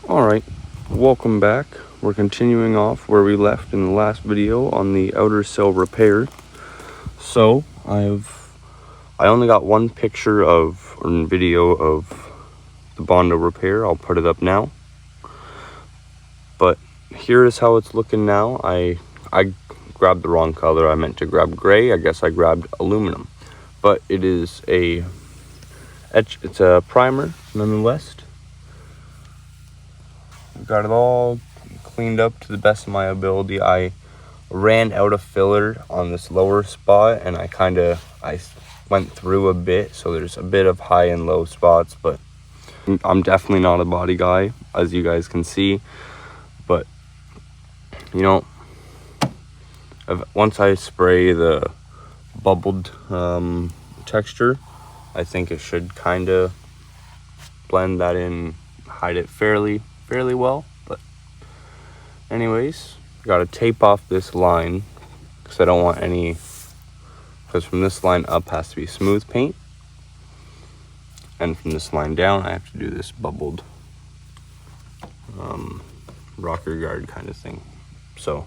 Alright, welcome back. We're continuing off where we left in the last video on the outer sill repair. So, I only got one picture of, or video of the Bondo repair. I'll put it up now. But here is how it's looking now. I grabbed the wrong color. I meant to grab gray. I guess I grabbed aluminum. But it is it's a primer nonetheless. Got it all cleaned up to the best of my ability. I ran out of filler on this lower spot, and I went through a bit, so there's a bit of high and low spots, but I'm definitely not a body guy, as you guys can see. But you know, once I spray the bubbled texture, I think it should kind of blend that in, hide it fairly well. But anyways, gotta tape off this line because I don't want any, because from this line up has to be smooth paint, and from this line down I have to do this bubbled rocker guard kind of thing. So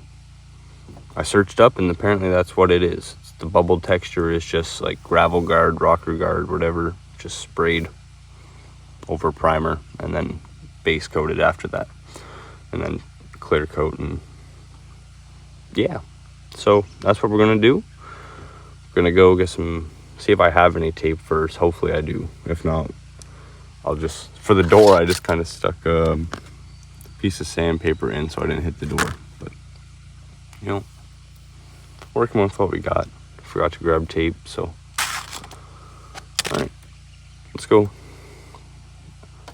I searched up, and apparently that's what it is. The bubbled texture is just like gravel guard, rocker guard, whatever, just sprayed over primer and then base coated after that, and then clear coat. And yeah, so that's what we're gonna do. We're gonna go get see if I have any tape first. Hopefully I do. If not, I'll just, for the door, I just kind of stuck a piece of sandpaper in so I didn't hit the door. But you know, working with what we got. Forgot to grab tape, so all right, let's go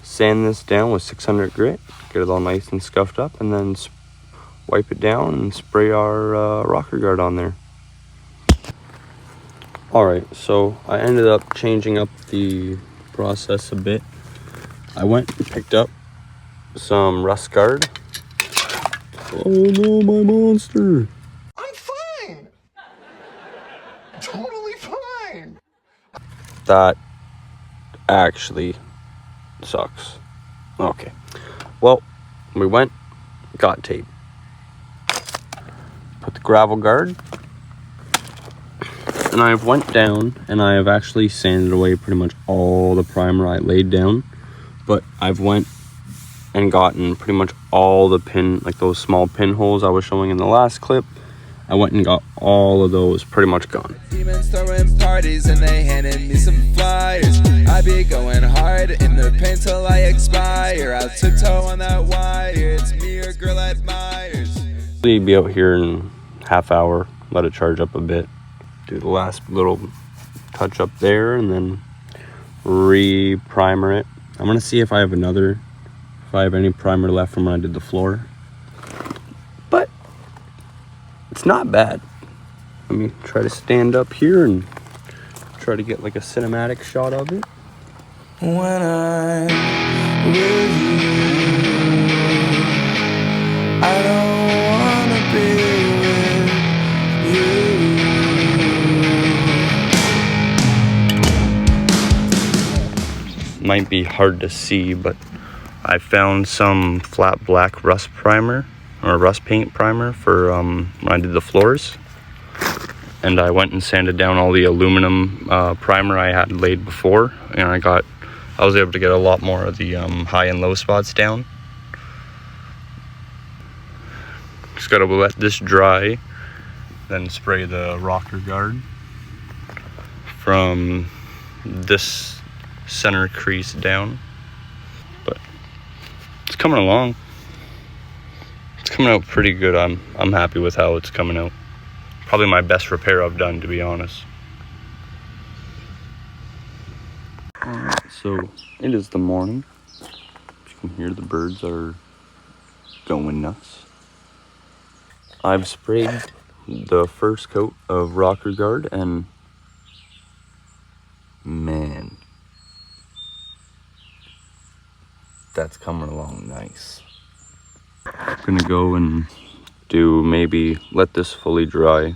sand this down with 600 grit, get it all nice and scuffed up, and then wipe it down and spray our rocker guard on there. Alright, so I ended up changing up the process a bit. I went and picked up some rust guard. Oh no, my monster! I'm fine! Totally fine! That actually sucks. Okay, well, we went, got tape, put the gravel guard, and I went down and I have actually sanded away pretty much all the primer I laid down. But I've went and gotten pretty much all the like those small pinholes I was showing in the last clip. I went and got all of those pretty much gone. Demons throwing parties and they handed me some flyers. I be going hard in the paint till I expire. I'll tiptoe on that wire. It's me, your girl admires. We'll be out here in half hour. Let it charge up a bit. Do the last little touch up there, and then re-primer it. I'm gonna see if I have any primer left from when I did the floor. But it's not bad. Let me try to stand up here and try to get like a cinematic shot of it. When I'm with you, I don't wanna be with you. Might be hard to see, but I found some flat black rust primer, or rust paint primer, for when I did the floors. And I went and sanded down all the aluminum primer I had laid before, and I was able to get a lot more of the high and low spots down. Just gotta let this dry, then spray the rocker guard from this center crease down. But it's coming along. It's coming out pretty good. I'm happy with how it's coming out. Probably my best repair I've done, to be honest. Alright, so it is the morning. As you can hear, the birds are going nuts. I've sprayed the first coat of rocker guard, and man, that's coming along nice. I'm gonna go and let this fully dry,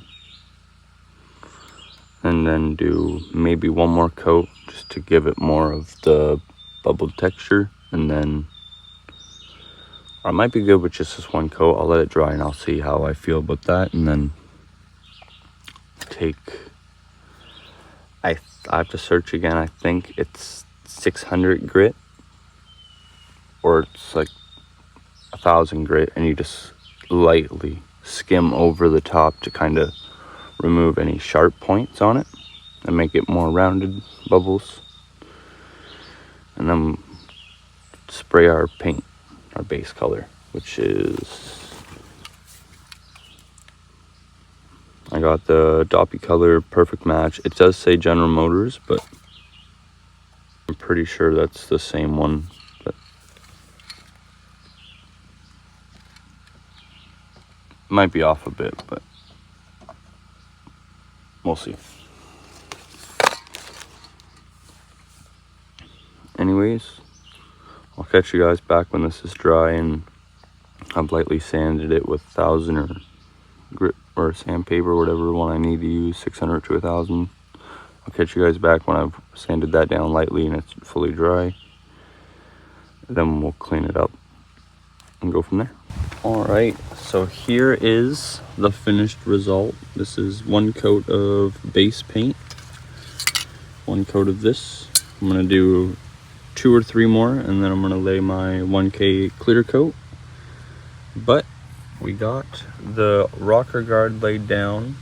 and then do maybe one more coat just to give it more of the bubbled texture, and then I might be good with just this one coat. I'll let it dry and I'll see how I feel about that, and then take, I have to search again. I think it's 600 grit or it's like 1,000 grit, and you just lightly skim over the top to kind of remove any sharp points on it and make it more rounded bubbles. And then spray our paint, our base color, which is, I got the Doppy color Perfect Match. It does say General Motors, but I'm pretty sure that's the same one. But might be off a bit, but we'll see. Anyways, I'll catch you guys back when this is dry and I've lightly sanded it with 1,000 or grit or sandpaper, whatever one I need to use, 600 to 1,000. I'll catch you guys back when I've sanded that down lightly and it's fully dry. Then we'll clean it up and go from there. All right, so here is the finished result. This is one coat of base paint, one coat of this. I'm gonna do 2 or 3 more, and then I'm gonna lay my 1K clear coat. But we got the rocker guard laid down.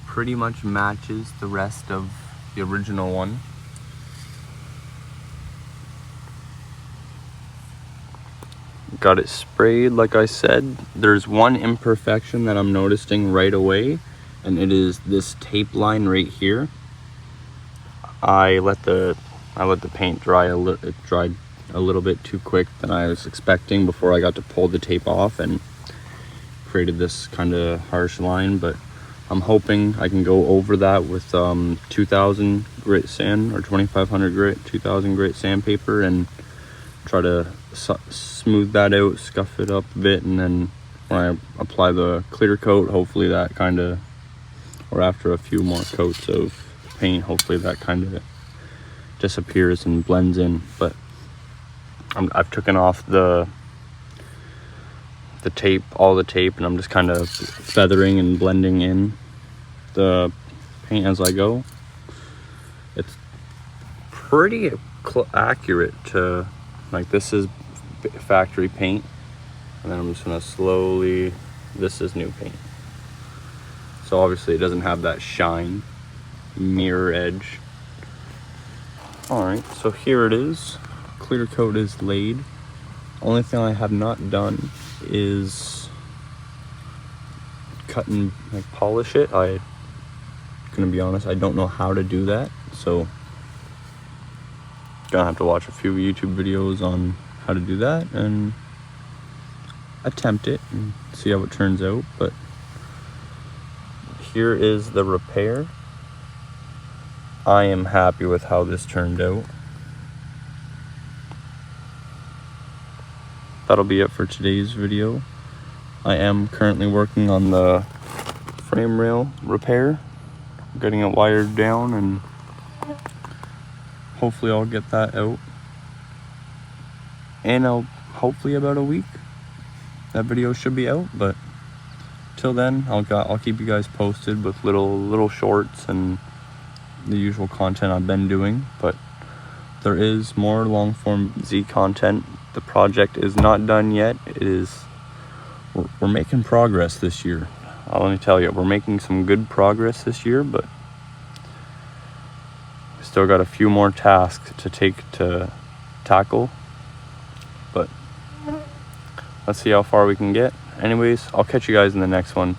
Pretty much matches the rest of the original one. Got it sprayed, like I said. There's one imperfection that I'm noticing right away, and it is this tape line right here. I let the paint dry it dried a little bit too quick than I was expecting before I got to pull the tape off, and created this kind of harsh line. But I'm hoping I can go over that with 2,000 grit sand or 2,500 grit, 2,000 grit sandpaper, and try to smooth that out, scuff it up a bit, and then when I apply the clear coat, hopefully that kind of, or after a few more coats of paint, hopefully that kind of disappears and blends in. But I've taken off the tape, all the tape, and I'm just kind of feathering and blending in the paint as I go. It's pretty accurate to, like, this is factory paint, and then I'm just gonna slowly, this is new paint. So obviously it doesn't have that shine, mirror edge. All right, so here it is. Clear coat is laid. Only thing I have not done is cut and like polish it. I'm gonna be honest, I don't know how to do that, so gonna have to watch a few YouTube videos on how to do that and attempt it and see how it turns out. But here is the repair. I am happy with how this turned out. That'll be it for today's video. I am currently working on the frame rail repair, getting it wired down, and hopefully I'll get that out. And hopefully about a week that video should be out. But till then, I'll keep you guys posted with little shorts and the usual content I've been doing. But there is more long form Z content. The project is not done yet. We're making progress this year. Let me tell you, we're making some good progress this year, but still got a few more tasks to tackle. But let's see how far we can get. Anyways, I'll catch you guys in the next one.